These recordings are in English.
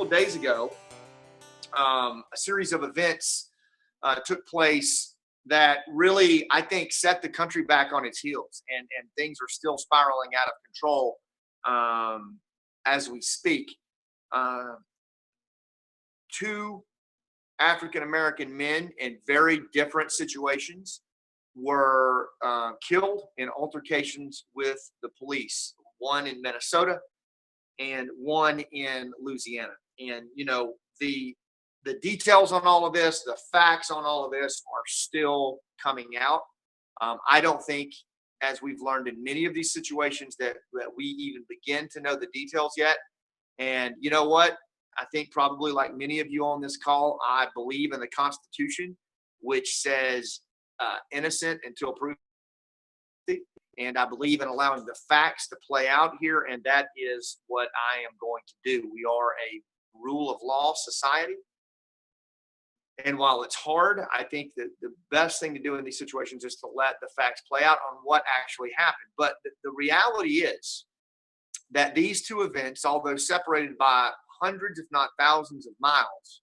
couple of days ago, a series of events took place that really, I think, set the country back on its heels, and things are still spiraling out of control as we speak. Uh, Two African American men in very different situations were killed in altercations with the police. One in Minnesota and one in Louisiana. And the details on all of this, the facts on all of this are still coming out. I don't think, as we've learned in many of these situations, that we even begin to know the details yet. And you know what? I think probably like many of you on this call, I believe in the Constitution, which says innocent until proven guilty. And I believe in allowing the facts to play out here. And that is what I am going to do. We are a rule of law society. And while it's hard, I think that the best thing to do in these situations is to let the facts play out on what actually happened. But the reality is that these two events, although separated by hundreds, if not thousands of miles,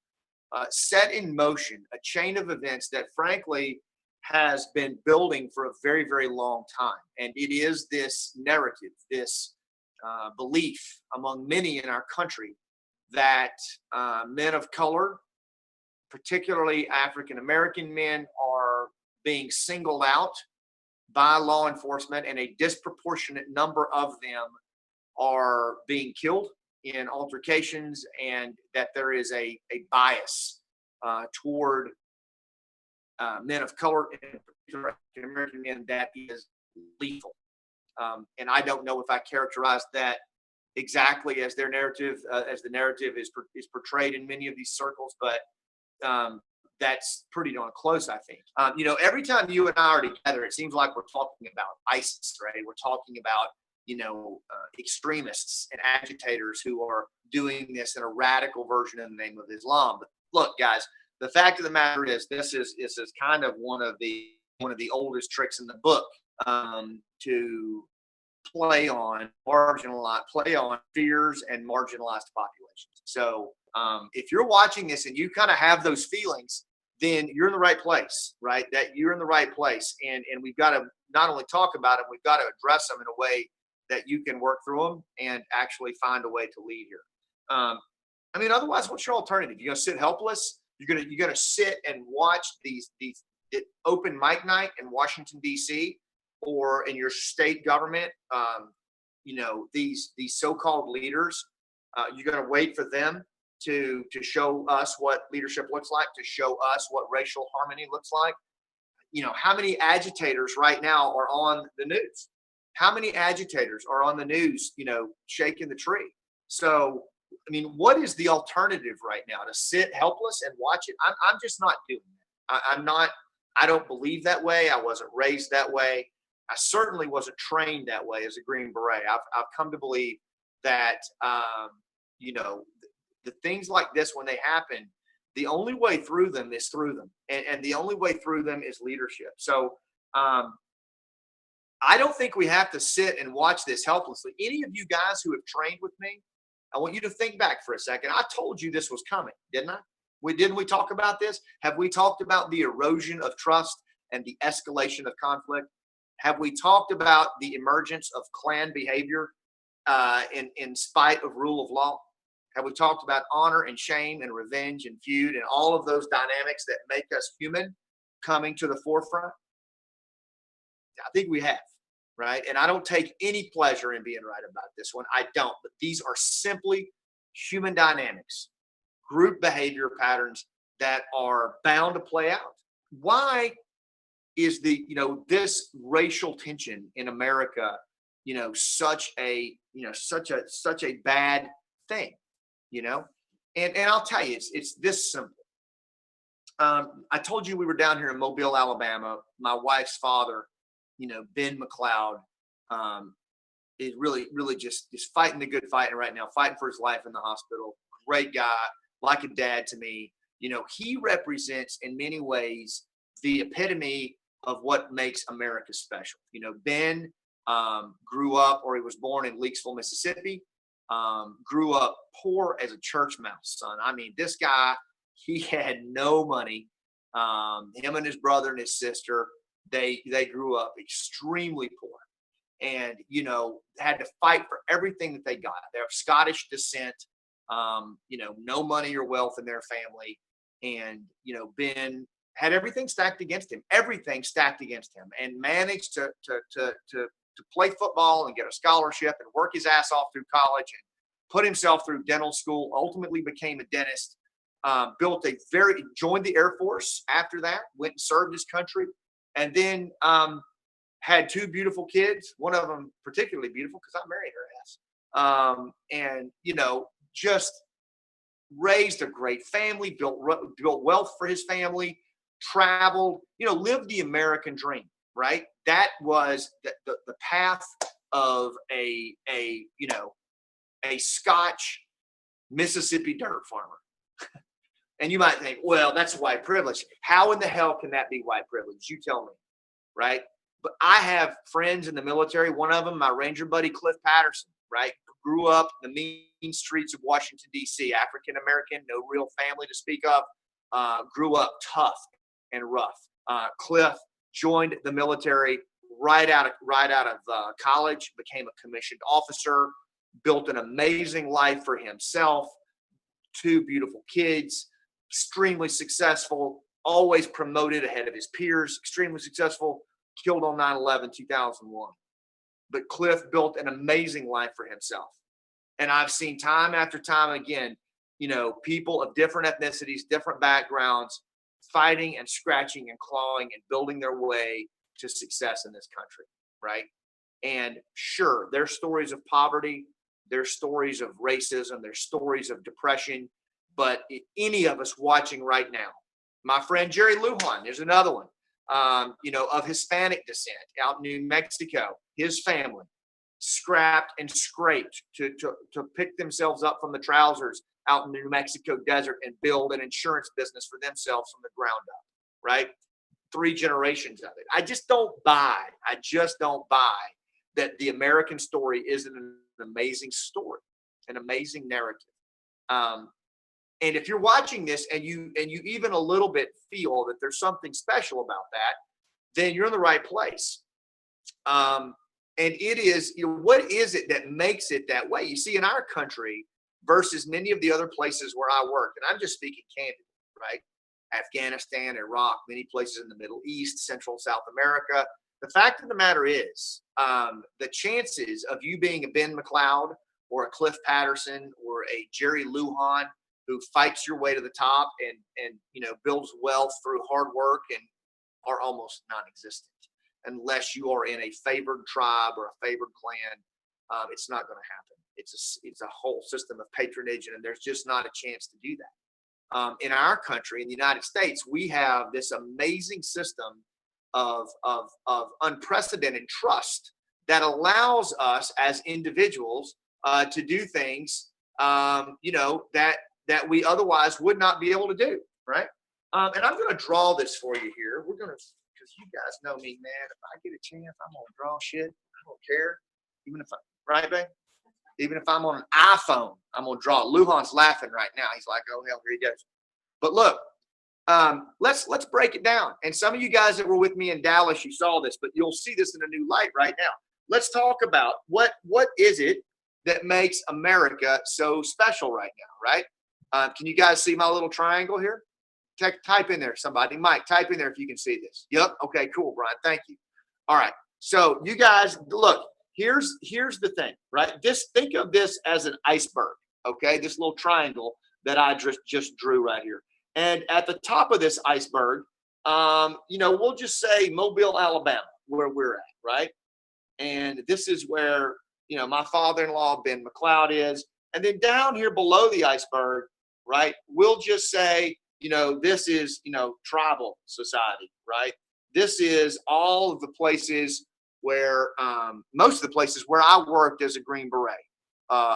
set in motion a chain of events that frankly has been building for a very, very long time. And it is this narrative, this belief among many in our country that men of color, particularly African American men, are being singled out by law enforcement, and a disproportionate number of them are being killed in altercations, and that there is a bias toward men of color, in particular African American men, that is lethal. And I don't know if I characterize that exactly as their narrative, as the narrative is portrayed in many of these circles, but that's pretty darn close, I think. Every time you and I are together, it seems like we're talking about ISIS, right? We're talking about extremists and agitators who are doing this in a radical version in the name of Islam. But look, guys, the fact of the matter is, this is kind of one of the oldest tricks in the book, to play on fears and marginalized populations. So if you're watching this and you kind of have those feelings, then you're in the right place, right? That you're in the right place, and we've got to not only talk about them, we've got to address them in a way that you can work through them and actually find a way to lead here. Otherwise, what's your alternative? You're gonna sit helpless? You're gonna sit and watch these open mic night in Washington D.C. or in your state government? These so-called leaders. You're gonna wait for them to show us what leadership looks like, to show us what racial harmony looks like. How many agitators right now are on the news? How many agitators are on the news, shaking the tree? So, what is the alternative right now? To sit helpless and watch it? I'm just not doing that. I don't believe that way. I wasn't raised that way. I certainly wasn't trained that way as a Green Beret. I've come to believe that, the things like this, when they happen, the only way through them is through them. And the only way through them is leadership. So, I don't think we have to sit and watch this helplessly. Any of you guys who have trained with me, I want you to think back for a second. I told you this was coming, didn't I? Didn't we talk about this? Have we talked about the erosion of trust and the escalation of conflict? Have we talked about the emergence of Klan behavior in spite of rule of law? Have we talked about honor and shame and revenge and feud and all of those dynamics that make us human coming to the forefront? I think we have, right? And I don't take any pleasure in being right about this one. I don't. But these are simply human dynamics, group behavior patterns that are bound to play out. Why is this racial tension in America, such a bad thing, And I'll tell you, it's this simple. I told you we were down here in Mobile, Alabama. My wife's father, Ben McLeod, is really just fighting the good fight right now, fighting for his life in the hospital. Great guy, like a dad to me. He represents in many ways the epitome of what makes America special. Ben grew up, or he was born in Leakesville, Mississippi. grew up poor as a church mouse, son. I mean, this guy, he had no money. Him and his brother and his sister, they grew up extremely poor, and had to fight for everything that they got. They're of Scottish descent. No money or wealth in their family, and Ben had everything stacked against him, and managed to play football and get a scholarship and work his ass off through college and put himself through dental school. Ultimately, became a dentist. Joined the Air Force after that. Went and served his country, and then had two beautiful kids. One of them particularly beautiful because I married her ass. And just raised a great family, built wealth for his family, traveled, lived the American dream, right? That was the path of a Scotch Mississippi dirt farmer. And you might think, well, that's white privilege. How in the hell can that be white privilege? You tell me, right? But I have friends in the military. One of them, my Ranger buddy, Cliff Patterson, right? Grew up in the mean streets of Washington, D.C., African-American, no real family to speak of. Grew up tough and rough. Cliff joined the military right out of college, became a commissioned officer, built an amazing life for himself, two beautiful kids, extremely successful, always promoted ahead of his peers, extremely successful, killed on 9/11, 2001. But Cliff built an amazing life for himself. And I've seen time after time again, people of different ethnicities, different backgrounds, fighting and scratching and clawing and building their way to success in this country, right? And sure, there's stories of poverty, there's stories of racism, there's stories of depression, but any of us watching right now, my friend Jerry Lujan, there's another one, of Hispanic descent out in New Mexico, his family scrapped and scraped to pick themselves up from the trousers out in the New Mexico desert and build an insurance business for themselves from the ground up, right? 3 generations of it. I just don't buy that the American story isn't an amazing story, an amazing narrative. And if you're watching this and you even a little bit feel that there's something special about that, then you're in the right place. And it is, what is it that makes it that way? You see, in our country versus many of the other places where I work, and I'm just speaking candidly, right? Afghanistan, Iraq, many places in the Middle East, Central and South America. The fact of the matter is, the chances of you being a Ben McLeod or a Cliff Patterson or a Jerry Lujan who fights your way to the top and builds wealth through hard work and are almost non-existent unless you are in a favored tribe or a favored clan. It's not going to happen. It's a whole system of patronage, and there's just not a chance to do that. In our country, in the United States, we have this amazing system of unprecedented trust that allows us as individuals to do things, that we otherwise would not be able to do, right? And I'm going to draw this for you here. We're going to, because you guys know me, man. If I get a chance, I'm going to draw shit. I don't care. Right, babe? Even if I'm on an iPhone, I'm going to draw. Lujan's laughing right now. He's like, oh, hell, here he goes. But look, let's break it down. And some of you guys that were with me in Dallas, you saw this, but you'll see this in a new light right now. Let's talk about what is it that makes America so special right now, right? Can you guys see my little triangle here? Type in there, somebody. Mike, type in there if you can see this. Yep. Okay, cool, Brian. Thank you. All right. So you guys, look, here's the thing, right? Think of this as an iceberg, okay? This little triangle that I just drew right here. And at the top of this iceberg, we'll just say Mobile, Alabama, where we're at, right? And this is where, my father-in-law, Ben McLeod, is. And then down here below the iceberg, right, we'll just say, this is, tribal society, right? This is all of the places where, most of the places where I worked as a Green Beret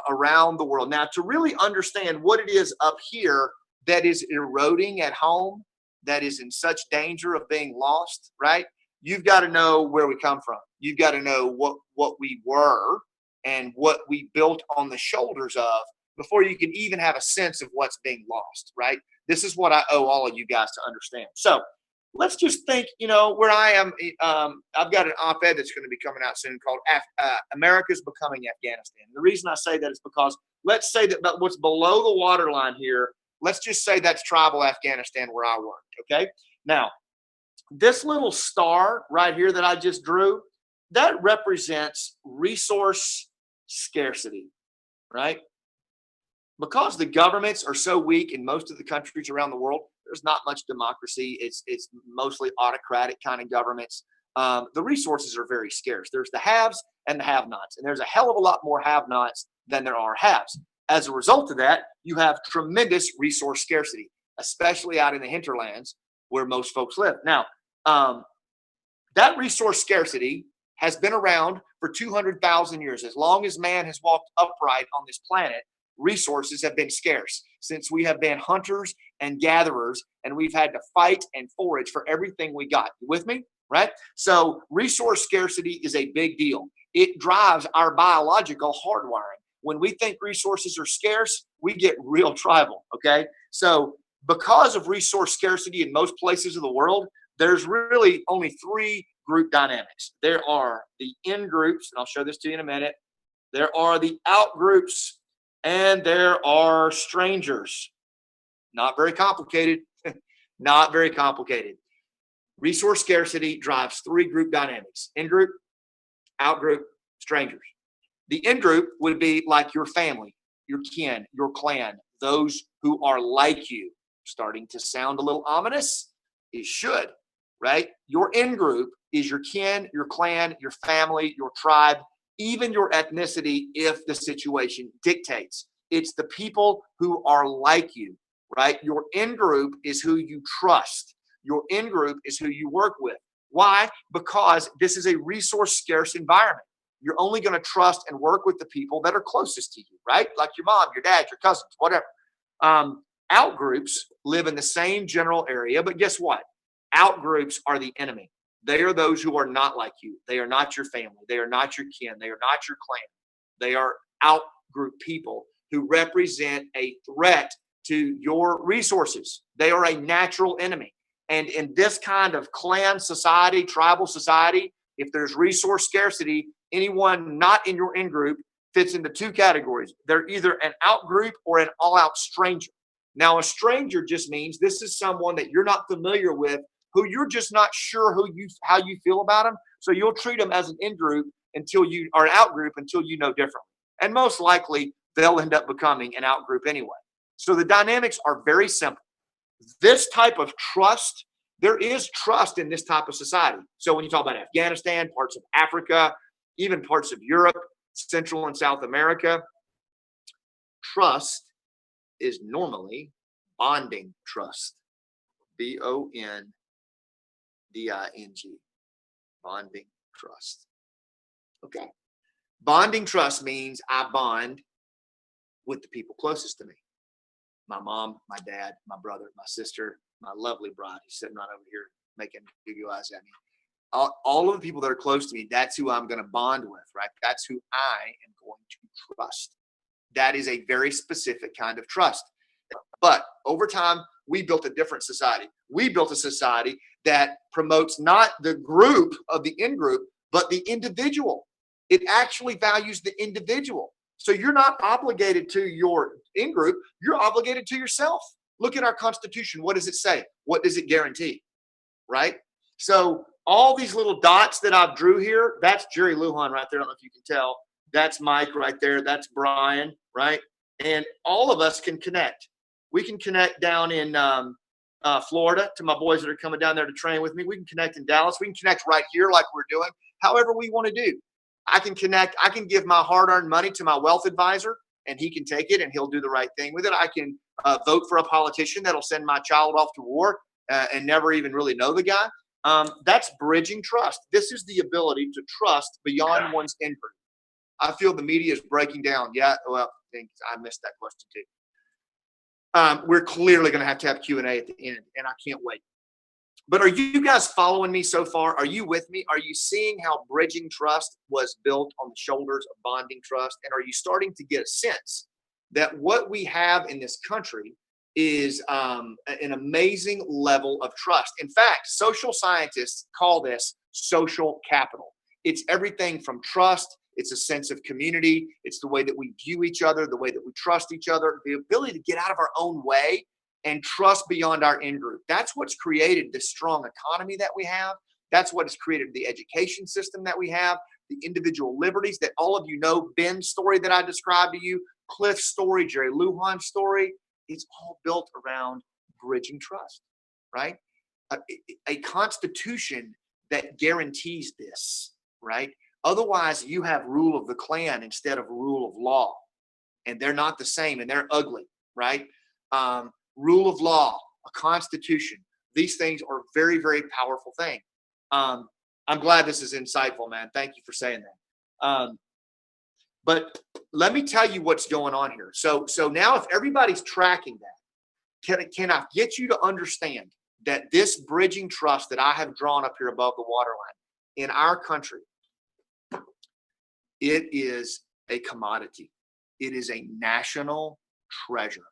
around the world. Now, to really understand what it is up here that is eroding at home, that is in such danger of being lost, right? You've got to know where we come from. You've got to know what we were and what we built on the shoulders of before you can even have a sense of what's being lost, right? This is what I owe all of you guys to understand. So let's just think, where I am. I've got an op-ed that's going to be coming out soon called America's Becoming Afghanistan. The reason I say that is because let's say that what's below the waterline here, let's just say that's tribal Afghanistan where I worked, okay? Now, this little star right here that I just drew, that represents resource scarcity, right? Because the governments are so weak in most of the countries around the world, there's not much democracy. It's mostly autocratic kind of governments. The resources are very scarce. There's the haves and the have-nots, and there's a hell of a lot more have-nots than there are haves. As a result of that, you have tremendous resource scarcity, especially out in the hinterlands where most folks live. Now, that resource scarcity has been around for 200,000 years. As long as man has walked upright on this planet, resources have been scarce since we have been hunters and gatherers, and we've had to fight and forage for everything we got. You with me? Right? So resource scarcity is a big deal. It drives our biological hardwiring. When we think resources are scarce, we get real tribal. Okay? So because of resource scarcity in most places of the world, there's really only three group dynamics. There are the in groups, and I'll show this to you in a minute. There are the out groups, and there are strangers. Not very complicated. Not very complicated. Resource scarcity drives three group dynamics: in group, out group, strangers. The in group would be like your family, your kin, your clan, those who are like you. Starting to sound a little ominous? It should, right? Your in group is your kin, your clan, your family, your tribe, even your ethnicity if the situation dictates. It's the people who are like you, right? Your in group is who you trust. Your in group is who you work with. Why? Because this is a resource scarce environment. You're only going to trust and work with the people that are closest to you, right? Like your mom, your dad, your cousins, whatever. Out groups live in the same general area, but guess what? Out groups are the enemy. They are those who are not like you. They are not your family. They are not your kin. They are not your clan. They are out group people who represent a threat to your resources. They are a natural enemy. And in this kind of clan society, tribal society, if there's resource scarcity, anyone not in your in group fits into two categories. They're either an out group or an all-out stranger. Now, a stranger just means this is someone that you're not familiar with, who you're just not sure how you feel about them. So you'll treat them as an in group until you are an out group until you know differently. And most likely they'll end up becoming an out group anyway. So the dynamics are very simple. This type of trust, there is trust in this type of society. So when you talk about Afghanistan, parts of Africa, even parts of Europe, Central and South America, trust is normally bonding trust. BONDING, bonding trust. Okay. Bonding trust means I bond with the people closest to me. My mom, my dad, my brother, my sister, my lovely bride who's sitting right over here making goo eyes at me. All of the people that are close to me, that's who I'm going to bond with, right? That's who I am going to trust. That is a very specific kind of trust. But over time, we built a different society. We built a society that promotes not the group of the in group, but the individual. It actually values the individual. So you're not obligated to your in group, you're obligated to yourself. Look at our Constitution. What does it say? What does it guarantee? Right? So all these little dots that I've drew here, that's Jerry Lujan right there. I don't know if you can tell. That's Mike right there. That's Brian, right? And all of us can connect. We can connect down in Florida to my boys that are coming down there to train with me. We can connect in Dallas. We can connect right here like we're doing, however we want to do. I can connect. I can give my hard-earned money to my wealth advisor, and he can take it, and he'll do the right thing with it. I can vote for a politician that'll send my child off to war and never even really know the guy. That's bridging trust. This is the ability to trust beyond one's in group. I feel the media is breaking down. Yeah, well, I missed that question too. We're clearly going to have Q&A at the end, and I can't wait. But are you guys following me so far? Are you with me? Are you seeing how bridging trust was built on the shoulders of bonding trust? And are you starting to get a sense that what we have in this country is an amazing level of trust? In fact, social scientists call this social capital. It's everything from trust. It's a sense of community. It's the way that we view each other, the way that we trust each other, the ability to get out of our own way and trust beyond our in-group. That's what's created this strong economy that we have. That's what has created the education system that we have, the individual liberties that all of you know. Ben's story that I described to you, Cliff's story, Jerry Lujan's story, it's all built around bridging trust, right? A constitution that guarantees this, right? Otherwise, you have rule of the clan instead of rule of law, and they're not the same, and they're ugly, right? Rule of law, a constitution. These things are very, very powerful thing. I'm glad this is insightful, man. Thank you for saying that. But let me tell you what's going on here. So now if everybody's tracking that, can I get you to understand that this bridging trust that I have drawn up here above the waterline in our country, it is a commodity. It is a national treasure,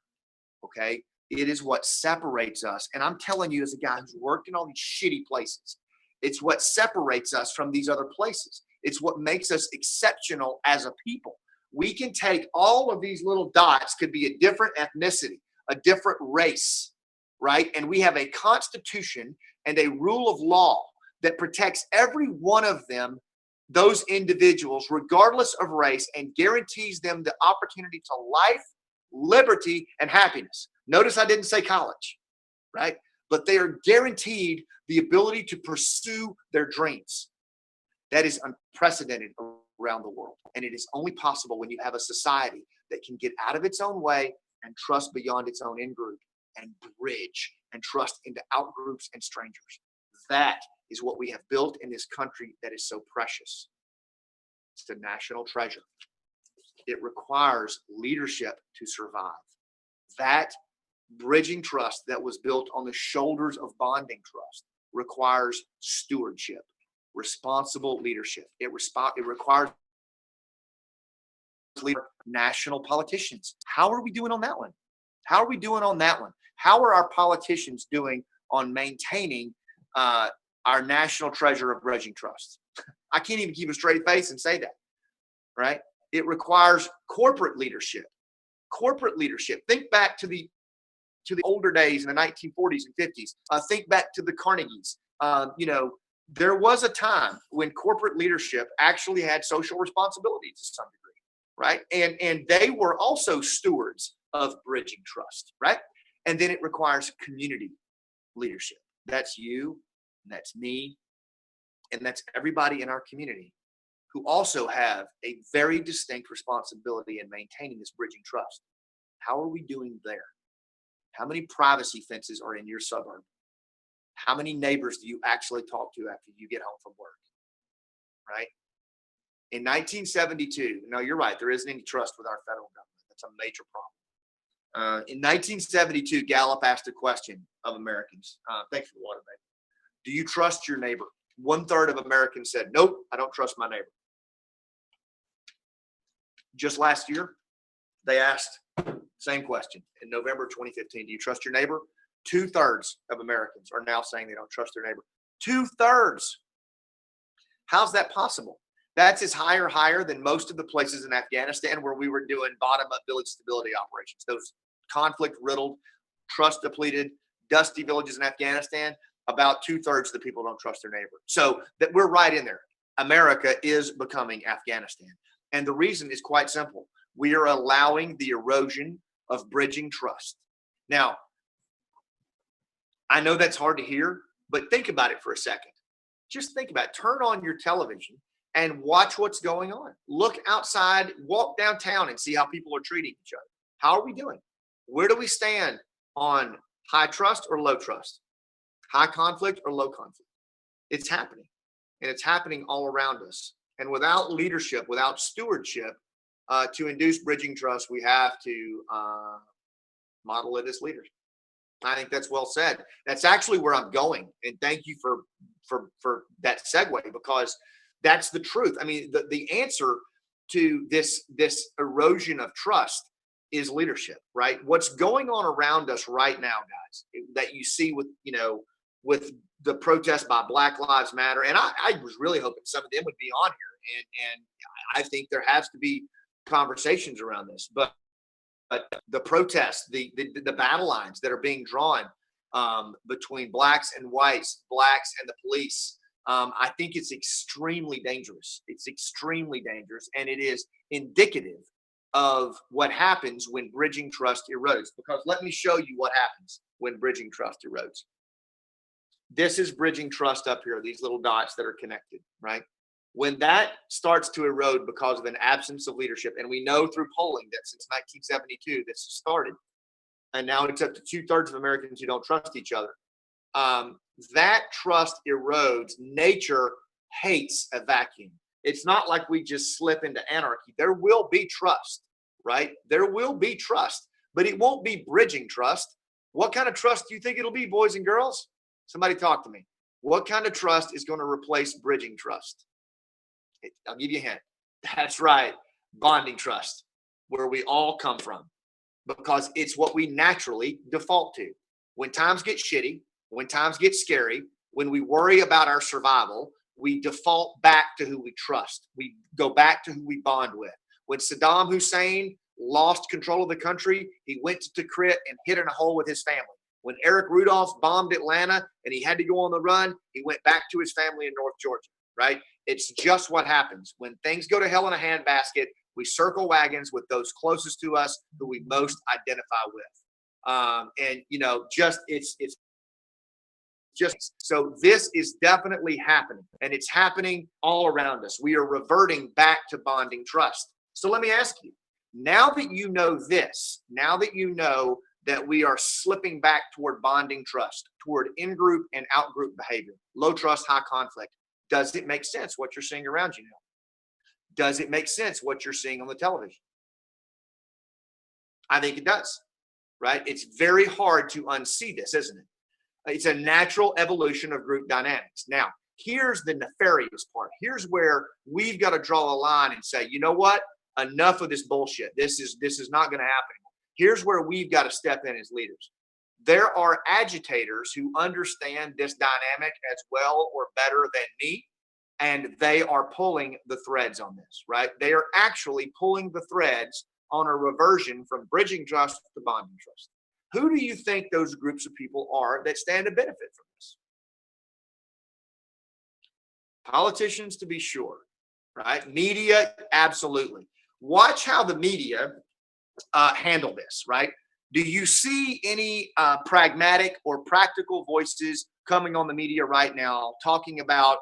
okay? It is what separates us. And I'm telling you, as a guy who's worked in all these shitty places, it's what separates us from these other places. It's what makes us exceptional as a people. We can take all of these little dots, could be a different ethnicity, a different race, right? And we have a constitution and a rule of law that protects every one of them, those individuals, regardless of race, and guarantees them the opportunity to life, liberty, and happiness. Notice I didn't say college, right? But they are guaranteed the ability to pursue their dreams. That is unprecedented around the world. And it is only possible when you have a society that can get out of its own way and trust beyond its own in-group and bridge and trust into out-groups and strangers. That is what we have built in this country that is so precious. It's a national treasure. It requires leadership to survive. That bridging trust that was built on the shoulders of bonding trust requires stewardship, responsible leadership. It requires national politicians. How are we doing on that one? How are we doing on that one? How are our politicians doing on maintaining our national treasure of bridging trust? I can't even keep a straight face and say that, right? It requires corporate leadership. Corporate leadership. Think back to the older days in the 1940s and 50s. Think back to the Carnegies. There was a time when corporate leadership actually had social responsibility to some degree, right? And they were also stewards of bridging trust, right? And then it requires community leadership. That's you, and that's me, and that's everybody in our community who also have a very distinct responsibility in maintaining this bridging trust. How are we doing there? How many privacy fences are in your suburb? How many neighbors do you actually talk to after you get home from work? Right? In 1972, no, you're right, there isn't any trust with our federal government. That's a major problem. In 1972, Gallup asked a question of Americans. Thanks for the water, baby. Do you trust your neighbor? 1/3 of Americans said, nope, I don't trust my neighbor. Just last year, they asked same question in November 2015. Do you trust your neighbor? 2/3 of Americans are now saying they don't trust their neighbor. 2/3. How's that possible? That's as higher than most of the places in Afghanistan where we were doing bottom-up village stability operations. Those conflict-riddled, trust-depleted, dusty villages in Afghanistan, about 2/3 of the people don't trust their neighbor. So that we're right in there. America is becoming Afghanistan. And the reason is quite simple. We are allowing the erosion of bridging trust. Now, I know that's hard to hear, but think about it for a second. Just think about it. Turn on your television and watch what's going on. Look outside, walk downtown and see how people are treating each other. How are we doing? Where do we stand on high trust or low trust? High conflict or low conflict? It's happening, and it's happening all around us. And without leadership, without stewardship, to induce bridging trust, we have to model it as leaders. I think that's well said. That's actually where I'm going, and thank you for that segue, because that's the truth. I mean, the answer to this erosion of trust is leadership, right? What's going on around us right now, guys, that you see with with the protest by Black Lives Matter, and I was really hoping some of them would be on here, and I think there has to be conversations around this, but the protests, the battle lines that are being drawn between blacks and whites, blacks and the police, I think it's extremely dangerous. It's extremely dangerous, and it is indicative of what happens when bridging trust erodes. Because let me show you what happens when bridging trust erodes. This is bridging trust up here, these little dots that are connected, right? When that starts to erode because of an absence of leadership, and we know through polling that since 1972 this has started, and now it's up to 2/3 of Americans who don't trust each other. That trust erodes. Nature hates a vacuum. It's not like we just slip into anarchy. There will be trust, right? There will be trust, but it won't be bridging trust. What kind of trust do you think it'll be, boys and girls? Somebody talk to me. What kind of trust is going to replace bridging trust? I'll give you a hint. That's right. Bonding trust, where we all come from, because it's what we naturally default to. When times get shitty, when times get scary, when we worry about our survival, we default back to who we trust. We go back to who we bond with. When Saddam Hussein lost control of the country, he went to Tikrit and hid in a hole with his family. When Eric Rudolph bombed Atlanta and he had to go on the run, he went back to his family in North Georgia, right? It's just what happens. When things go to hell in a handbasket, we circle wagons with those closest to us who we most identify with. And, it's just so this is definitely happening, and it's happening all around us. We are reverting back to bonding trust. So let me ask you, now that you know this, now that you know that we are slipping back toward bonding trust, toward in-group and out-group behavior, low trust, high conflict, does it make sense what you're seeing around you now? Does it make sense what you're seeing on the television? I think it does, right? It's very hard to unsee this, isn't it? It's a natural evolution of group dynamics. Now, here's the nefarious part. Here's where we've got to draw a line and say, you know what? Enough of this bullshit. This is not going to happen. Here's where we've got to step in as leaders. There are agitators who understand this dynamic as well or better than me, and they are pulling the threads on this, right? They are actually pulling the threads on a reversion from bridging trust to bonding trust. Who do you think those groups of people are that stand to benefit from this? Politicians, to be sure, right? Media, absolutely. Watch how the media handle this, right? Do you see any pragmatic or practical voices coming on the media right now talking about,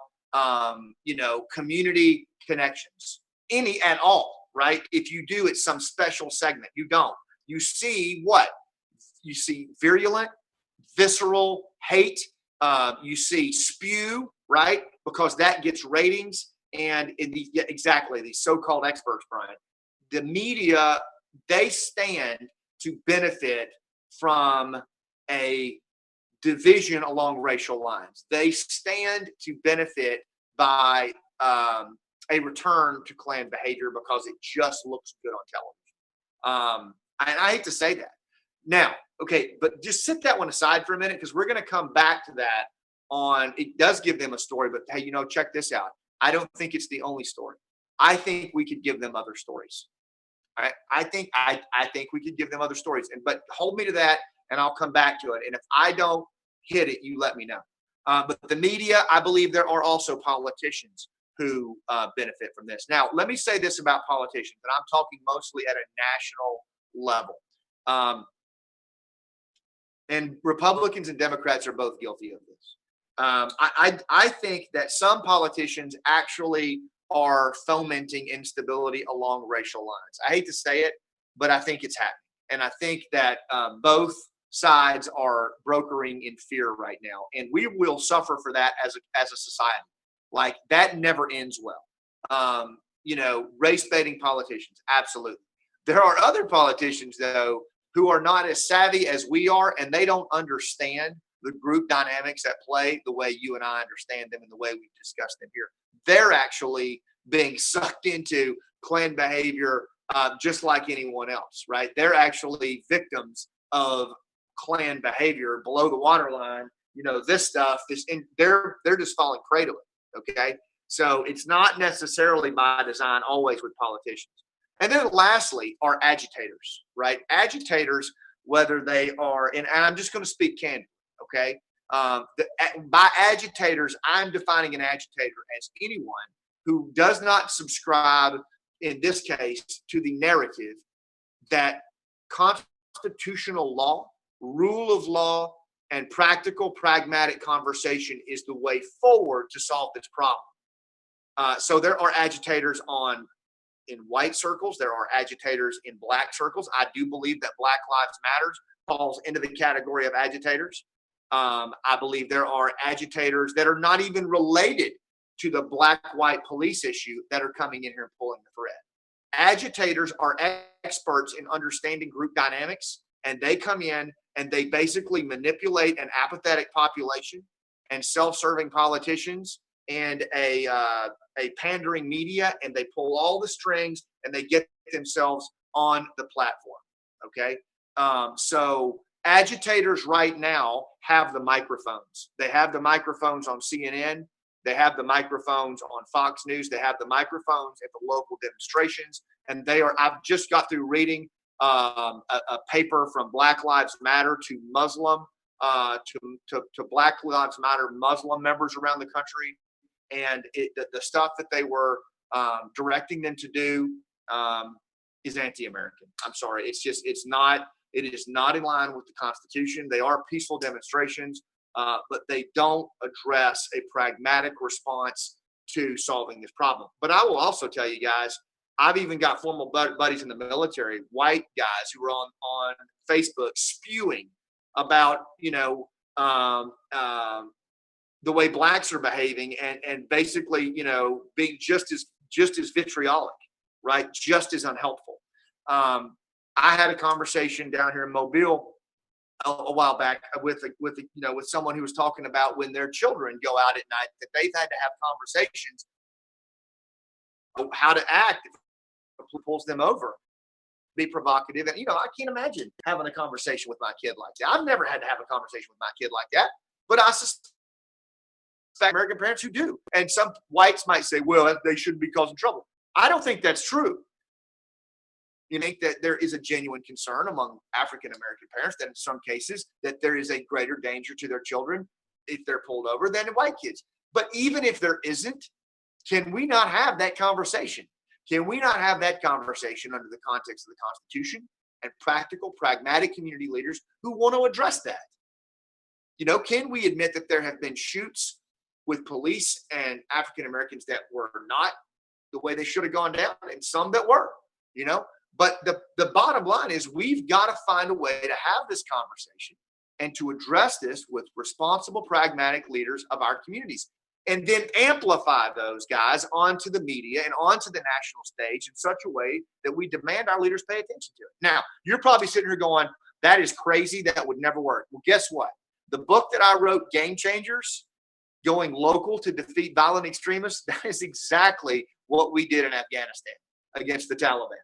community connections? Any at all, right? If you do, it's some special segment. You don't. You see what? You see virulent, visceral hate. You see spew, right? Because that gets ratings. And exactly, these so-called experts, Brian, the media, they stand to benefit from a division along racial lines. They stand to benefit by a return to Klan behavior because it just looks good on television. And I hate to say that. Now, okay, but just set that one aside for a minute, because we're going to come back to that it does give them a story, but hey, check this out. I don't think it's the only story. I think we could give them other stories. I think we could give them other stories, but hold me to that, and I'll come back to it. And if I don't hit it, you let me know. But the media, I believe there are also politicians who benefit from this. Now, let me say this about politicians, and I'm talking mostly at a national level. And Republicans and Democrats are both guilty of this. I think that some politicians actually are fomenting instability along racial lines. I hate to say it, but I think it's happening. And I think that both sides are brokering in fear right now. And we will suffer for that as a society. Like, that never ends well. Race baiting politicians, absolutely. There are other politicians, though, who are not as savvy as we are, and they don't understand the group dynamics at play the way you and I understand them and the way we've discussed them here. They're actually being sucked into Klan behavior just like anyone else, right? They're actually victims of Klan behavior below the waterline. This stuff, they're just falling prey to it. Okay. So it's not necessarily by design always with politicians. And then lastly are agitators, right? Agitators, whether they are, and I'm just going to speak candidly, okay? By agitators, I'm defining an agitator as anyone who does not subscribe, in this case, to the narrative that constitutional law, rule of law, and practical, pragmatic conversation is the way forward to solve this problem. So there are agitators in white circles. There are agitators in black circles. I do believe that Black Lives Matter falls into the category of agitators. I believe there are agitators that are not even related to the black-white police issue that are coming in here and pulling the thread. Agitators are experts in understanding group dynamics, and they come in and they basically manipulate an apathetic population and self-serving politicians and a pandering media, and they pull all the strings and they get themselves on the platform. Okay. So agitators right now have the microphones. They have the microphones on CNN. They have the microphones on Fox News. They have the microphones at the local demonstrations. And I've just got through reading a paper from Black Lives Matter to Muslim, to Black Lives Matter Muslim members around the country. And the stuff that they were directing them to do is anti-American. I'm sorry. It is not in line with the Constitution. They are peaceful demonstrations, but they don't address a pragmatic response to solving this problem. But I will also tell you guys, I've even got former buddies in the military, white guys who are on Facebook spewing about, the way blacks are behaving and basically, being just as vitriolic, right? Just as unhelpful. I had a conversation down here in Mobile a while back with someone who was talking about when their children go out at night that they've had to have conversations how to act if it pulls them over, be provocative. And, I can't imagine having a conversation with my kid like that. I've never had to have a conversation with my kid like that, but I suspect American parents who do. And some whites might say, well, they shouldn't be causing trouble. I don't think that's true. You think that there is a genuine concern among African American parents that in some cases that there is a greater danger to their children if they're pulled over than white kids. But even if there isn't, can we not have that conversation? Can we not have that conversation under the context of the Constitution and practical, pragmatic community leaders who want to address that? Can we admit that there have been shoots with police and African Americans that were not the way they should have gone down, and some that were, But the bottom line is we've got to find a way to have this conversation and to address this with responsible, pragmatic leaders of our communities, and then amplify those guys onto the media and onto the national stage in such a way that we demand our leaders pay attention to it. Now, you're probably sitting here going, that is crazy. That would never work. Well, guess what? The book that I wrote, Game Changers, Going Local to Defeat Violent Extremists, that is exactly what we did in Afghanistan against the Taliban.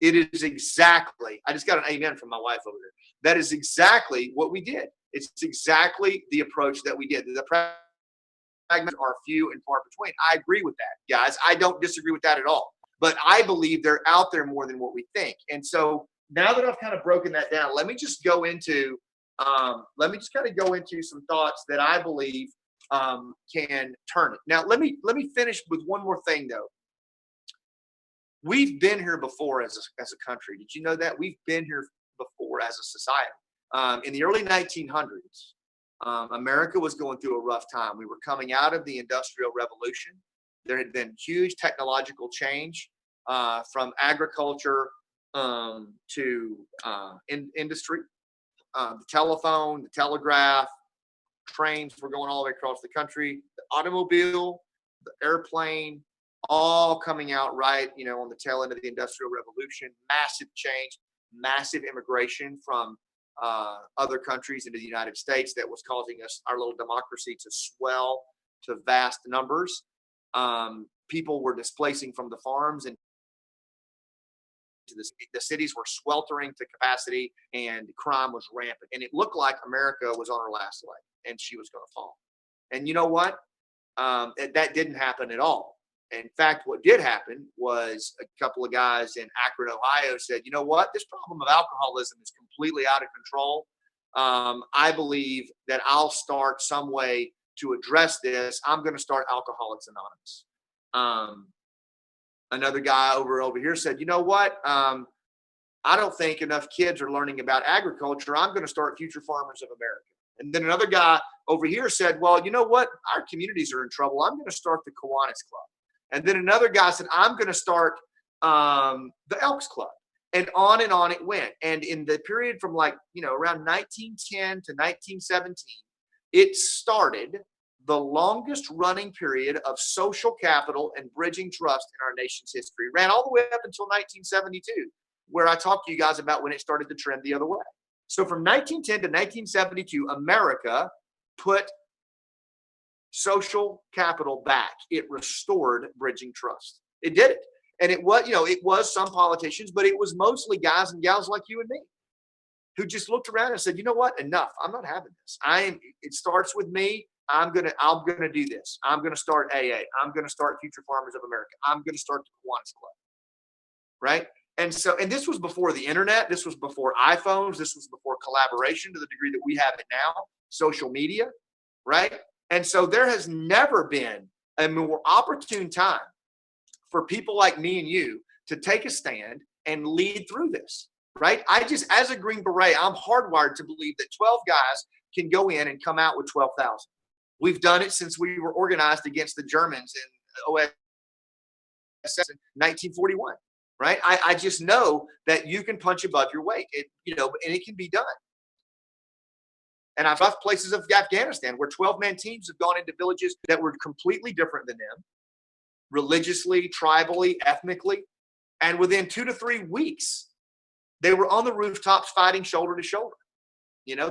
It is exactly, I just got an amen from my wife over there. That is exactly what we did. It's exactly the approach that we did. The fragments are few and far between. I agree with that, guys. I don't disagree with that at all. But I believe they're out there more than what we think. And so now that I've kind of broken that down, let me just go into some thoughts that I believe can turn it. Now, let me finish with one more thing, though. We've been here before as a country. Did you know that? We've been here before as a society. In the early 1900s, America was going through a rough time. We were coming out of the Industrial Revolution. There had been huge technological change from agriculture to industry. The telephone, the telegraph, trains were going all the way across the country. The automobile, the airplane, all coming out right, on the tail end of the Industrial Revolution. Massive change, massive immigration from other countries into the United States that was causing our little democracy to swell to vast numbers. People were displacing from the farms and the cities were sweltering to capacity, and crime was rampant. And it looked like America was on her last leg and she was going to fall. And you know what? That didn't happen at all. In fact, what did happen was a couple of guys in Akron, Ohio said, you know what? This problem of alcoholism is completely out of control. I believe that I'll start some way to address this. I'm going to start Alcoholics Anonymous. Another guy over here said, you know what? I don't think enough kids are learning about agriculture. I'm going to start Future Farmers of America. And then another guy over here said, well, you know what? Our communities are in trouble. I'm going to start the Kiwanis Club. And then another guy said, I'm going to start the Elks Club. And on it went. And in the period from around 1910 to 1917, it started the longest running period of social capital and bridging trust in our nation's history. Ran all the way up until 1972, where I talked to you guys about when it started to trend the other way. So from 1910 to 1972, America put social capital back. It restored bridging trust. It did it. And it was some politicians, but it was mostly guys and gals like you and me who just looked around and said, you know what? Enough. I'm not having this. It starts with me. I'm gonna do this. I'm gonna start AA. I'm gonna start Future Farmers of America. I'm gonna start the Kiwanis Club. Right? And this was before the internet. This was before iPhones. This was before collaboration to the degree that we have it now, social media, right? And so there has never been a more opportune time for people like me and you to take a stand and lead through this, right? As a Green Beret, I'm hardwired to believe that 12 guys can go in and come out with 12,000. We've done it since we were organized against the Germans in OSS in 1941, right? I just know that you can punch above your weight, and it can be done. And I've left places of Afghanistan where 12-man teams have gone into villages that were completely different than them, religiously, tribally, ethnically. And within 2 to 3 weeks, they were on the rooftops fighting shoulder to shoulder.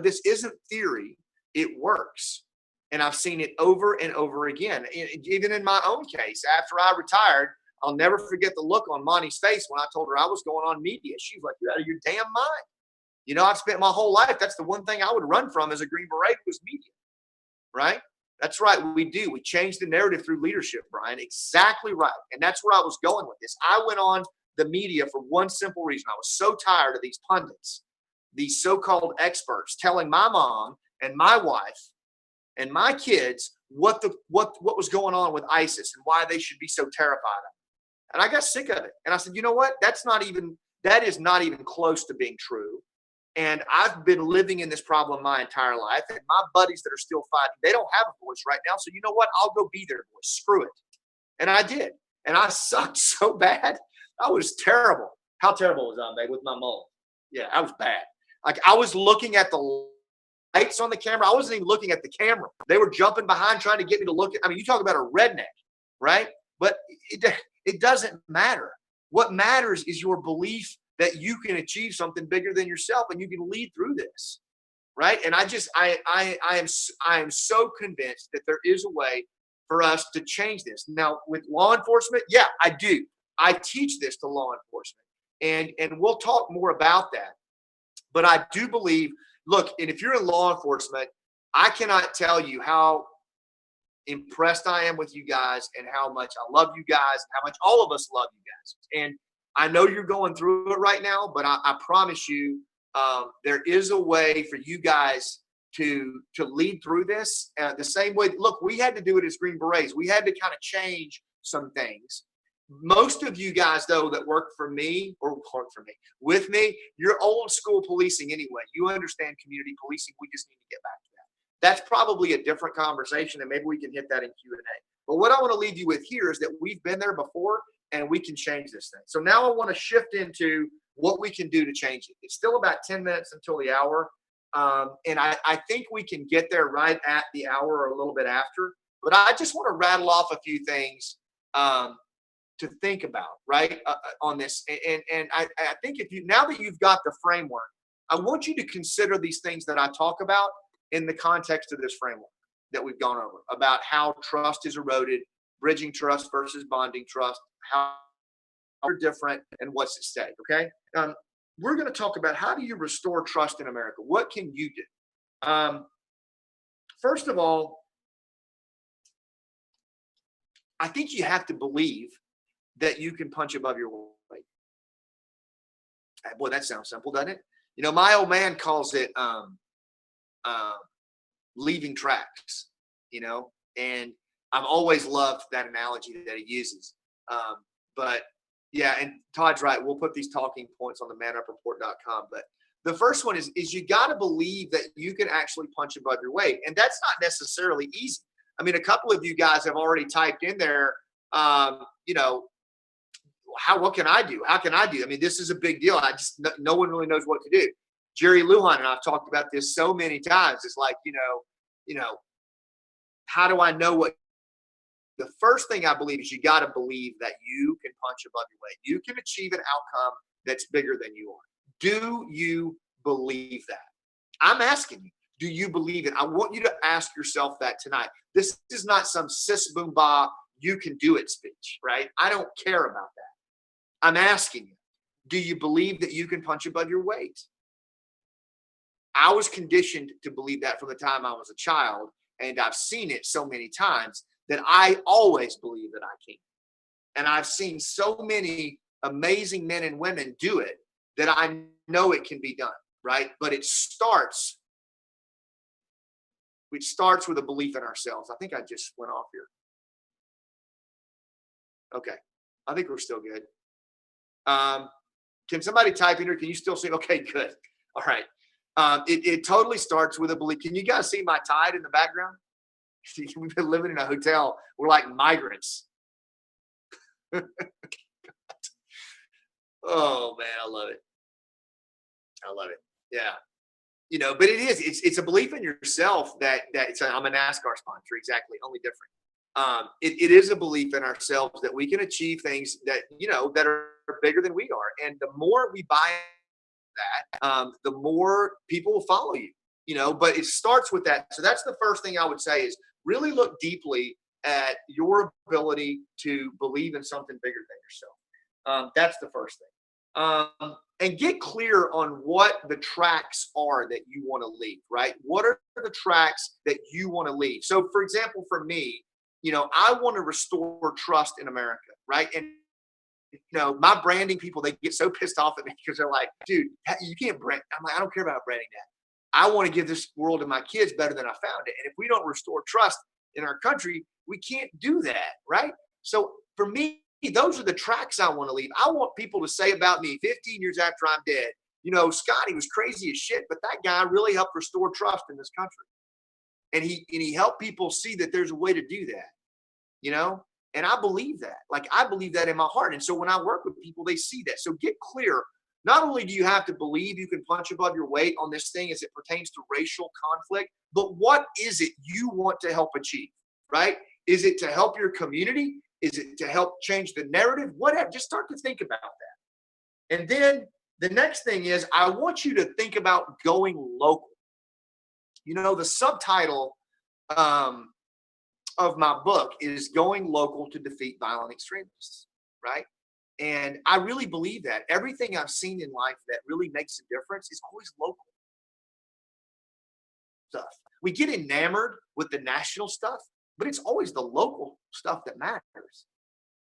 This isn't theory. It works. And I've seen it over and over again. Even in my own case, after I retired, I'll never forget the look on Monty's face when I told her I was going on media. She was like, you're out of your damn mind. I've spent my whole life. That's the one thing I would run from as a Green Beret was media, right? That's right. We do. We change the narrative through leadership, Brian. Exactly right. And that's where I was going with this. I went on the media for one simple reason. I was so tired of these pundits, these so-called experts telling my mom and my wife and my kids what was going on with ISIS and why they should be so terrified of it. And I got sick of it. And I said, you know what? That is not even close to being true. And I've been living in this problem my entire life. And my buddies that are still fighting, they don't have a voice right now. So you know what? I'll go be their voice. Screw it. And I did. And I sucked so bad. I was terrible. How terrible was I, babe, with my mullet? Yeah, I was bad. Like I was looking at the lights on the camera. I wasn't even looking at the camera. They were jumping behind trying to get me to look at. You talk about a redneck, right? But it doesn't matter. What matters is your belief that you can achieve something bigger than yourself and you can lead through this, right? And I am so convinced that there is a way for us to change this. Now, with law enforcement, yeah, I do. I teach this to law enforcement, and we'll talk more about that. But I do believe, look, and if you're in law enforcement, I cannot tell you how impressed I am with you guys and how much I love you guys, how much all of us love you guys. And I know you're going through it right now, but I promise you there is a way for you guys to lead through this the same way. Look, we had to do it as Green Berets. We had to kind of change some things. Most of you guys, though, that work with me, you're old school policing anyway. You understand community policing. We just need to get back to that. That's probably a different conversation, and maybe we can hit that in Q&A. But what I want to leave you with here is that we've been there before, and we can change this thing. So now I want to shift into what we can do to change it. It's still about 10 minutes until the hour. And I think we can get there right at the hour or a little bit after. But I just want to rattle off a few things to think about, right, on this. And I think if you, now that you've got the framework, I want you to consider these things that I talk about in the context of this framework that we've gone over about how trust is eroded, bridging trust versus bonding trust, how they're different, and what's at stake. Okay. We're going to talk about how do you restore trust in America? What can you do? First of all, I think you have to believe that you can punch above your weight. Boy, that sounds simple, doesn't it? My old man calls it leaving tracks, and I've always loved that analogy that he uses. But yeah, and Todd's right. We'll put these talking points on the manupreport.com. But the first one is you got to believe that you can actually punch above your weight. And that's not necessarily easy. I mean, a couple of you guys have already typed in there, what can I do? How can I do? I mean, this is a big deal. No one really knows what to do. Jerry Lujan and I've talked about this so many times. It's like, how do I know what? The first thing I believe is you got to believe that you can punch above your weight. You can achieve an outcome that's bigger than you are. Do you believe that? I'm asking you, do you believe it? I want you to ask yourself that tonight. This is not some sis boom ba, you can do it speech, right? I don't care about that. I'm asking you, do you believe that you can punch above your weight? I was conditioned to believe that from the time I was a child, and I've seen it so many times that I always believe that I can. And I've seen so many amazing men and women do it that I know it can be done, right? But it starts with a belief in ourselves. I think I just went off here. Okay. I think we're still good. Can somebody type in here? Can you still see? Okay, good. All right. It totally starts with a belief. Can you guys see my tide in the background? We've been living in a hotel. We're like migrants. Oh man, I love it. Yeah. But it's a belief in yourself that I'm a NASCAR sponsor, exactly, only different. It is a belief in ourselves that we can achieve things that are bigger than we are. And the more we buy that, the more people will follow you, but it starts with that. So that's the first thing I would say is really look deeply at your ability to believe in something bigger than yourself. That's the first thing. And get clear on what the tracks are that you want to leave, right? What are the tracks that you want to leave? So for example, for me, I want to restore trust in America, right? And my branding people, they get so pissed off at me because they're like, dude, you can't brand. I'm like, I don't care about branding that. I want to give this world and my kids better than I found it. And if we don't restore trust in our country, we can't do that, right? So for me, those are the tracks I want to leave. I want people to say about me 15 years after I'm dead, Scotty was crazy as shit, but that guy really helped restore trust in this country. And he helped people see that there's a way to do that, and I believe that. Like, I believe that in my heart. And so when I work with people, they see that. So get clear. Not only do you have to believe you can punch above your weight on this thing as it pertains to racial conflict, but what is it you want to help achieve, right? Is it to help your community? Is it to help change the narrative? Whatever. Just start to think about that. And then the next thing is I want you to think about going local. The subtitle of my book is Going Local to Defeat Violent Extremists, right? And I really believe that. Everything I've seen in life that really makes a difference is always local stuff. We get enamored with the national stuff, but it's always the local stuff that matters.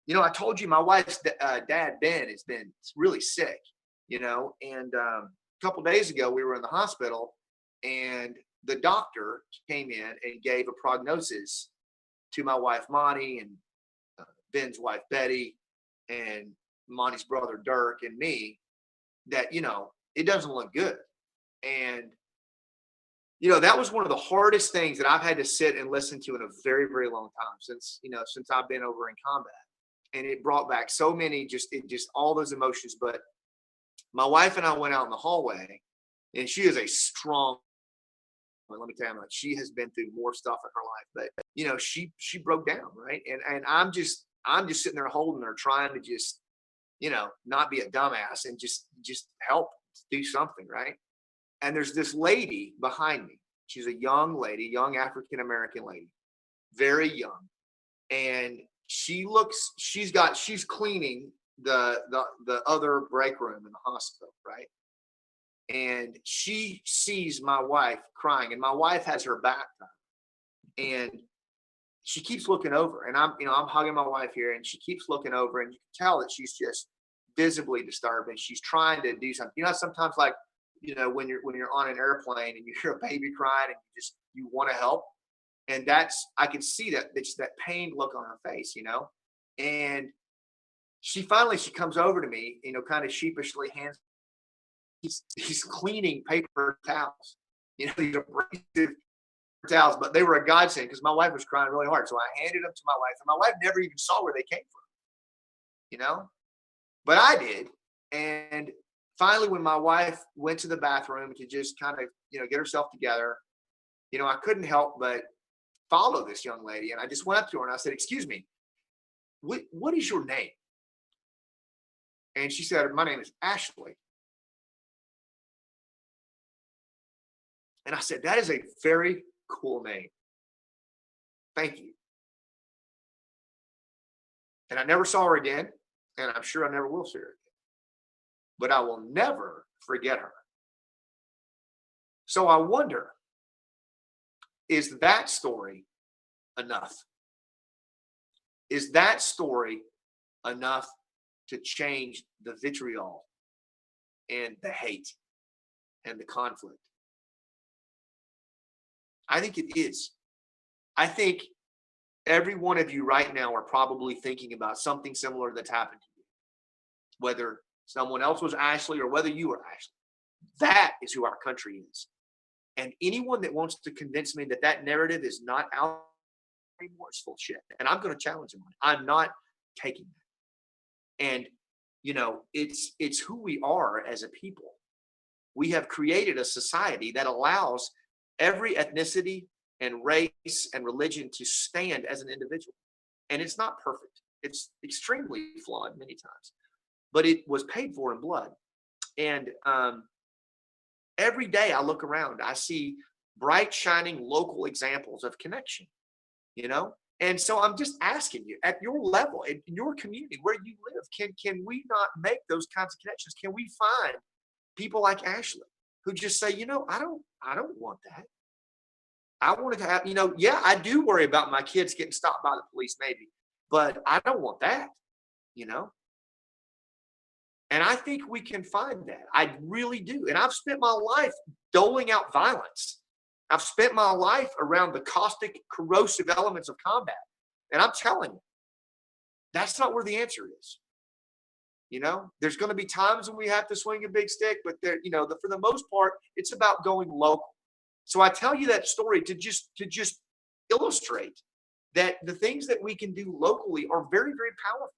I told you my wife's dad, Ben, has been really sick, and a couple days ago we were in the hospital and the doctor came in and gave a prognosis to my wife, Monty, and Ben's wife, Betty, and Monty's brother, Dirk, and me, that, it doesn't look good. And, that was one of the hardest things that I've had to sit and listen to in a very, very long time since I've been over in combat. And it brought back so many, just all those emotions. But my wife and I went out in the hallway, and she is a strong, let me tell you, she has been through more stuff in her life, but she broke down, right? And I'm just I'm just sitting there holding her, trying to just, not be a dumbass and just help do something, right? And there's this lady behind me. She's a young lady, young African American lady, very young. And she's cleaning the other break room in the hospital, right? And she sees my wife crying, and my wife has her back to her. And she keeps looking over, and I'm hugging my wife here, and she keeps looking over, and you can tell that she's just visibly disturbed, and she's trying to do something. Sometimes, like, when you're on an airplane and you hear a baby crying and you want to help. And I can see that it's that pained look on her face, and she comes over to me, kind of sheepishly hands, he's cleaning paper towels, these abrasive towels, but they were a godsend because my wife was crying really hard. So I handed them to my wife, and my wife never even saw where they came from, but I did. And finally, when my wife went to the bathroom to just kind of, get herself together, I couldn't help but follow this young lady. And I just went up to her and I said, "Excuse me, what is your name?" And she said, "My name is Ashley." And I said, "That is a very cool name. Thank you." And I never saw her again. And I'm sure I never will see her again. But I will never forget her. So I wonder, is that story enough? Is that story enough to change the vitriol and the hate and the conflict? I think it is. I think every one of you right now are probably thinking about something similar that's happened to you, whether someone else was Ashley or whether you are Ashley. That is who our country is. And anyone that wants to convince me that that narrative is not out anymore is full shit. And I'm going to challenge them. I'm not taking that. And, it's who we are as a people. We have created a society that allows every ethnicity and race and religion to stand as an individual. And it's not perfect. It's extremely flawed many times, but it was paid for in blood. And every day I look around, I see bright, shining local examples of connection, And so I'm just asking you, at your level, in your community, where you live, can we not make those kinds of connections? Can we find people like Ashley who just say, I don't want that. I wanted to have, yeah, I do worry about my kids getting stopped by the police, maybe, but I don't want that, And I think we can find that. I really do. And I've spent my life doling out violence. I've spent my life around the caustic, corrosive elements of combat. And I'm telling you, that's not where the answer is. There's going to be times when we have to swing a big stick, but for the most part, it's about going local. So I tell you that story to just illustrate that the things that we can do locally are very, very powerful,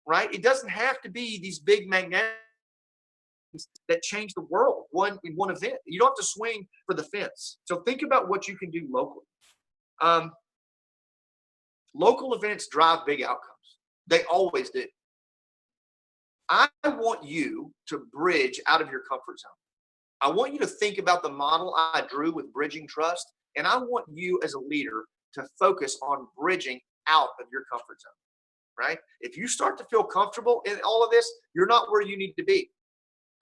right? It doesn't have to be these big magnetic that change the world in one event. You don't have to swing for the fence. So think about what you can do locally. Local events drive big outcomes. They always do. I want you to bridge out of your comfort zone. I want you to think about the model I drew with bridging trust, and I want you as a leader to focus on bridging out of your comfort zone, right? If you start to feel comfortable in all of this, you're not where you need to be.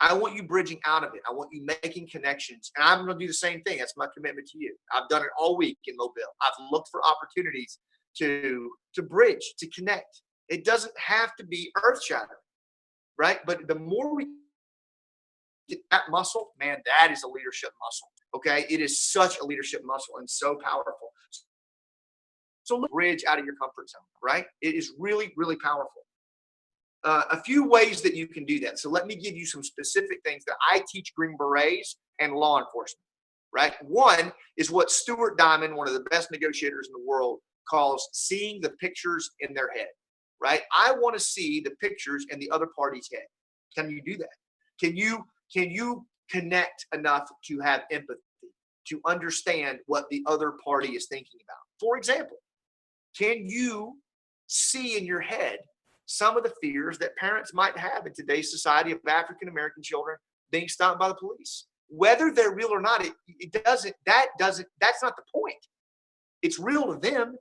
I want you bridging out of it. I want you making connections, and I'm going to do the same thing. That's my commitment to you. I've done it all week in Mobile. I've looked for opportunities to bridge, to connect. It doesn't have to be earth-shattering, right? But the more we get that muscle, man, that is a leadership muscle. Okay, it is such a leadership muscle and so powerful. So bridge out of your comfort zone, right? It is really, really powerful. A few ways that you can do that. So let me give you some specific things that I teach Green Berets and law enforcement, right? One is what Stuart Diamond, one of the best negotiators in the world, calls seeing the pictures in their head, right? I want to see the pictures in the other party's head. Can you do that? Can you connect enough to have empathy, to understand what the other party is thinking about? For example, can you see in your head some of the fears that parents might have in today's society of African American children being stopped by the police. Whether they're real or not, that's not the point. It's real to them.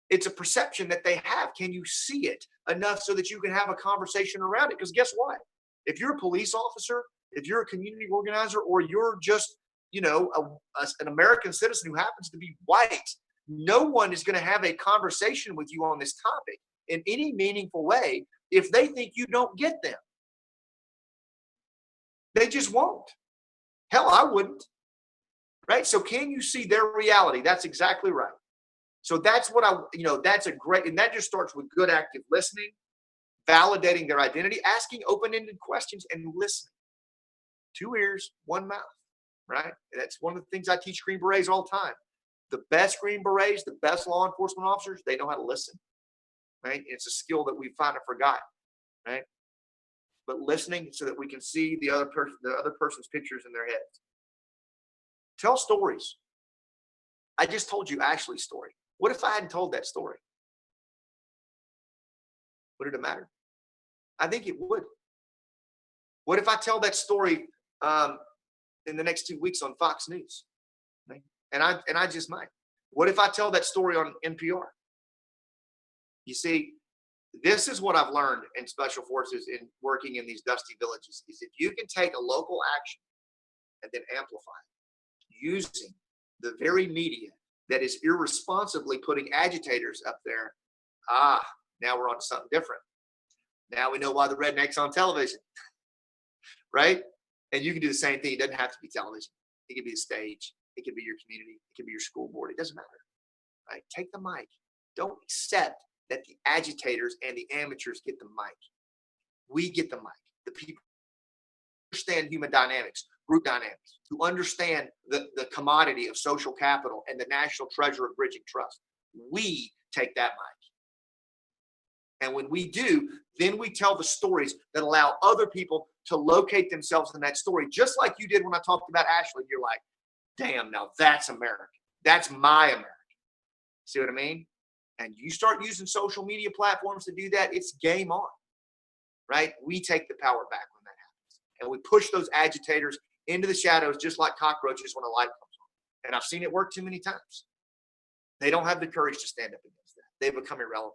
It's a perception that they have. Can you see it enough so that you can have a conversation around it? Because guess what? If you're a police officer, if you're a community organizer, or you're just, an American citizen who happens to be white, no one is going to have a conversation with you on this topic in any meaningful way if they think you don't get them. They just won't. Hell, I wouldn't. Right? So can you see their reality? That's exactly right. So that's what that's a great, and that just starts with good active listening, validating their identity, asking open-ended questions, and listening. 2 ears, 1 mouth, right? That's one of the things I teach Green Berets all the time. The best Green Berets, the best law enforcement officers, they know how to listen, right? It's a skill that we kind of forgot, right? But listening so that we can see the other person's pictures in their heads. Tell stories. I just told you Ashley's story. What if I hadn't told that story? Would it matter? I think it would. What if I tell that story in the next 2 weeks on Fox News? Right? And I just might. What if I tell that story on NPR? You see, this is what I've learned in special forces in working in these dusty villages, is if you can take a local action and then amplify it using the very media that is irresponsibly putting agitators up there, now we're on to something different. Now we know why the redneck's on television, right? And you can do the same thing. It doesn't have to be television. It could be a stage. It could be your community. It could be your school board. It doesn't matter, right? Take the mic. Don't accept that the agitators and the amateurs get the mic. We get the mic. The people who understand human dynamics, group dynamics, who understand the commodity of social capital and the national treasure of bridging trust. We take that mic. And when we do, then we tell the stories that allow other people to locate themselves in that story, just like you did when I talked about Ashley. You're like, damn, now that's American. That's my America. See what I mean? And you start using social media platforms to do that, it's game on, right? We take the power back when that happens. And we push those agitators into the shadows just like cockroaches when a light comes on. And I've seen it work too many times. They don't have the courage to stand up against that. They become irrelevant.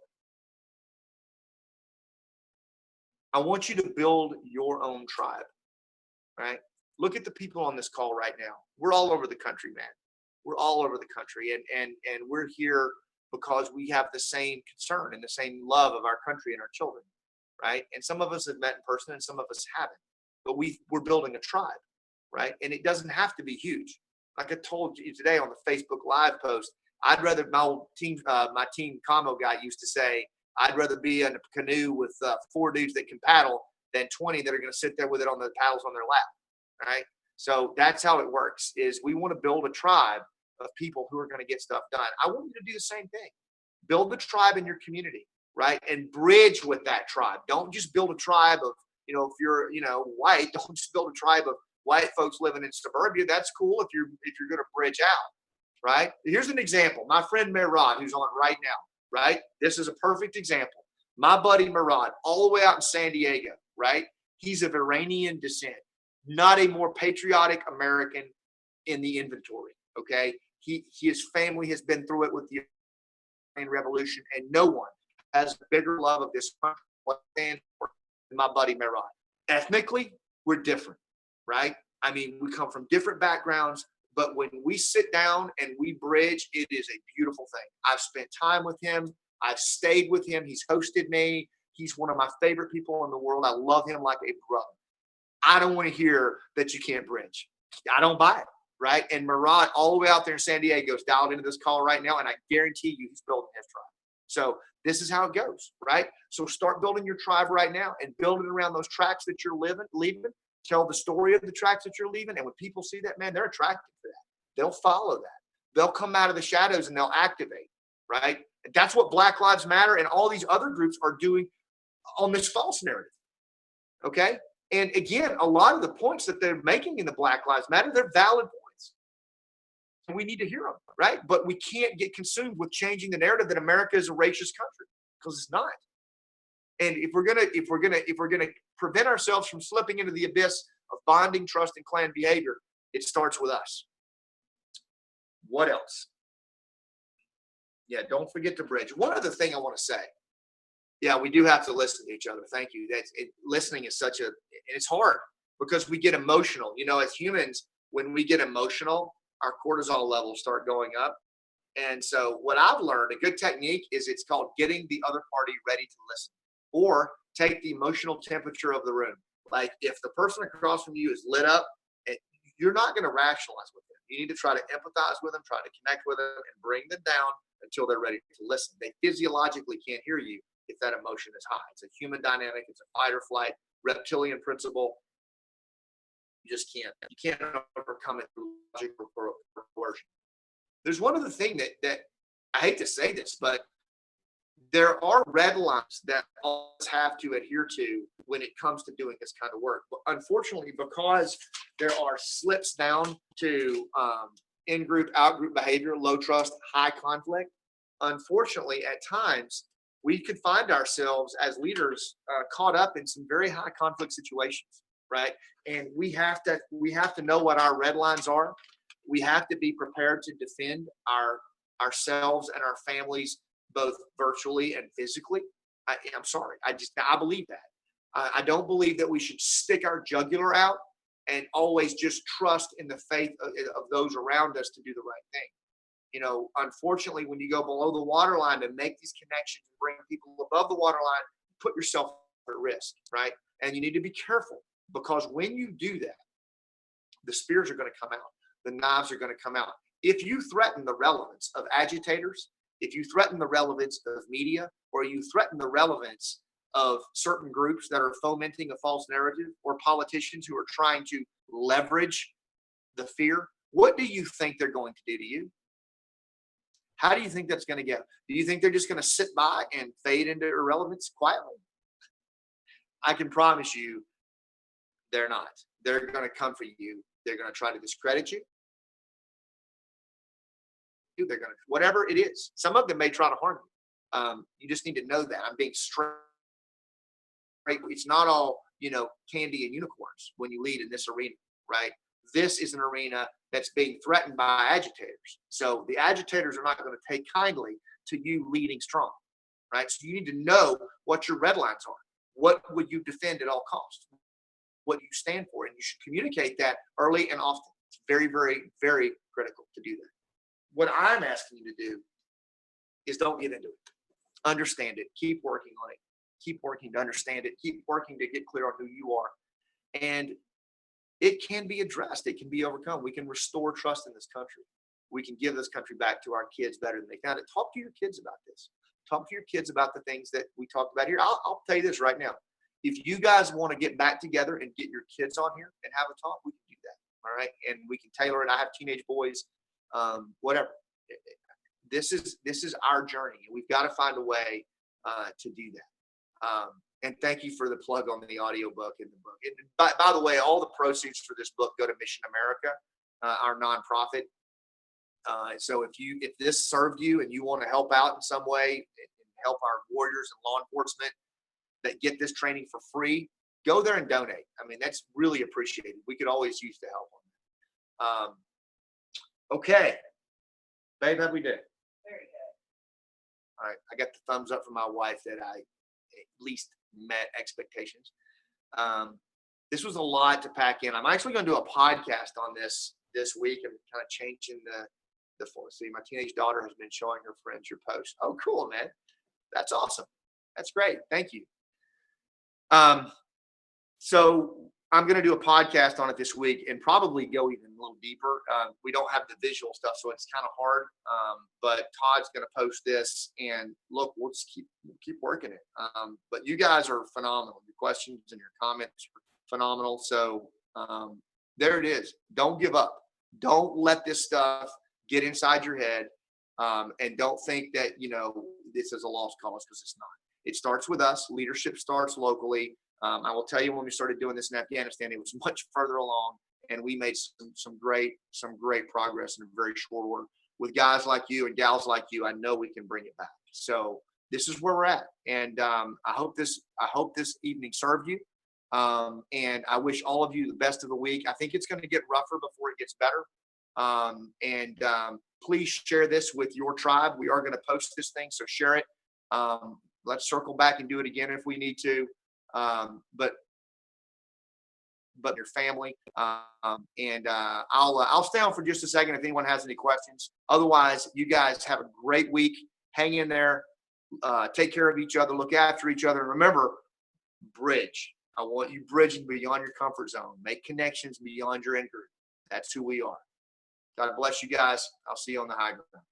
I want you to build your own tribe, right? Look at the people on this call right now. We're all over the country, man. We're all over the country. And we're here because we have the same concern and the same love of our country and our children, right? And some of us have met in person and some of us haven't. But we're building a tribe, right? And it doesn't have to be huge. Like I told you today on the Facebook Live post, I'd rather, my team commo guy used to say, I'd rather be in a canoe with 4 dudes that can paddle than 20 that are going to sit there with it on the paddles on their lap, right? So that's how it works, is we want to build a tribe of people who are going to get stuff done. I want you to do the same thing. Build the tribe in your community, right? And bridge with that tribe. Don't just build a tribe of, if you're, white, don't just build a tribe of white folks living in suburbia. That's cool if you're going to bridge out, right? Here's an example. My friend Merad, who's on right now, right? This is a perfect example. My buddy Merad, all the way out in San Diego, right? He's of Iranian descent, not a more patriotic American in the inventory, okay? His family has been through it with the Iranian Revolution, and no one has a bigger love of this country than my buddy Merad. Ethnically, we're different, right? I mean, we come from different backgrounds, but when we sit down and we bridge, it is a beautiful thing. I've spent time with him. I've stayed with him. He's hosted me. He's one of my favorite people in the world. I love him like a brother. I don't want to hear that you can't bridge. I don't buy it, right? And Murad, all the way out there in San Diego, is dialed into this call right now, and I guarantee you he's building his tribe. So this is how it goes, right? So start building your tribe right now and build it around those tracks that you're leaving. Tell the story of the tracks that you're leaving. And when people see that, man, they're attracted to that. They'll follow that. They'll come out of the shadows and they'll activate, right? And that's what Black Lives Matter and all these other groups are doing on this false narrative, okay? And again, a lot of the points that they're making in the Black Lives Matter, they're valid points. And we need to hear them, right? But we can't get consumed with changing the narrative that America is a racist country, because it's not. And if we're gonna prevent ourselves from slipping into the abyss of bonding, trust, and clan behavior, it starts with us. What else? Yeah, don't forget to bridge. One other thing I want to say. Yeah, we do have to listen to each other. Thank you. Listening is such a, and it's hard because we get emotional. You know, as humans, when we get emotional, our cortisol levels start going up. And so what I've learned, a good technique is it's called getting the other party ready to listen, or take the emotional temperature of the room. Like if the person across from you is lit up, you're not going to rationalize with them. You need to try to empathize with them, try to connect with them, and bring them down until they're ready to listen. They physiologically can't hear you if that emotion is high. It's a human dynamic. It's a fight or flight, reptilian principle. You just can't. You can't overcome it through logic or coercion. There's one other thing that I hate to say this, but there are red lines that all of us have to adhere to when it comes to doing this kind of work. But unfortunately, because there are slips down to in-group, out-group behavior, low trust, high conflict, unfortunately, at times, we could find ourselves as leaders caught up in some very high conflict situations, right? And we have to know what our red lines are. We have to be prepared to defend ourselves and our families, both virtually and physically. I'm sorry. I believe that. I don't believe that we should stick our jugular out and always just trust in the faith of those around us to do the right thing. You know, unfortunately, when you go below the waterline to make these connections and bring people above the waterline, put yourself at risk, right? And you need to be careful, because when you do that, the spears are going to come out. The knives are going to come out. If you threaten the relevance of agitators, if you threaten the relevance of media, or you threaten the relevance of certain groups that are fomenting a false narrative, or politicians who are trying to leverage the fear, what do you think they're going to do to you? How do you think that's going to go? Do you think they're just going to sit by and fade into irrelevance quietly? I can promise you they're not. They're going to come for you. They're going to try to discredit you. They're going to, whatever it is. Some of them may try to harm you. You just need to know that. I'm being straight. It's not all, candy and unicorns when you lead in this arena, right? This is an arena that's being threatened by agitators. So the agitators are not going to take kindly to you leading strong, right? So you need to know what your red lines are. What would you defend at all costs? What you stand for, and you should communicate that early and often. It's very, very, very critical to do that. What I'm asking you to do is don't get into it. Understand it. Keep working on it. Keep working to understand it. Keep working to get clear on who you are. And it can be addressed. It can be overcome. We can restore trust in this country. We can give this country back to our kids better than they found it. Talk to your kids about this. Talk to your kids about the things that we talked about here. I'll tell you this right now. If you guys want to get back together and get your kids on here and have a talk, we can do that. All right. And we can tailor it. I have teenage boys, whatever. This is our journey. We've got to find a way to do that. And thank you for the plug on the audiobook and the book. And by the way, all the proceeds for this book go to Mission America, our nonprofit. So if this served you and you want to help out in some way and help our warriors and law enforcement that get this training for free, go there and donate. I mean, that's really appreciated. We could always use the help on that. Okay. Babe, how'd we do? Very good. All right. I got the thumbs up from my wife that I at least met expectations. This was a lot to pack in. I'm actually going to do a podcast on this week. I'm kind of changing the form. See, my teenage daughter has been showing her friends your post. Oh, cool, man. That's awesome. That's great. Thank you. So I'm going to do a podcast on it this week and probably go even a little deeper. We don't have the visual stuff, so it's kind of hard. But Todd's going to post this, and look, we'll just keep working it. But you guys are phenomenal. Your questions and your comments are phenomenal. So there it is. Don't give up. Don't let this stuff get inside your head, and don't think that this is a lost cause, because it's not. It starts with us. Leadership starts locally. I will tell you, when we started doing this in Afghanistan, it was much further along, and we made some great progress in a very short order. With guys like you and gals like you, I know we can bring it back. So this is where we're at. And I hope this evening served you. And I wish all of you the best of the week. I think it's going to get rougher before it gets better. Please share this with your tribe. We are going to post this thing, so share it. Let's circle back and do it again if we need to. But your family. I'll stay on for just a second if anyone has any questions. Otherwise, you guys have a great week. Hang in there. Take care of each other. Look after each other. And remember, bridge. I want you bridging beyond your comfort zone. Make connections beyond your in group. That's who we are. God bless you guys. I'll see you on the high ground.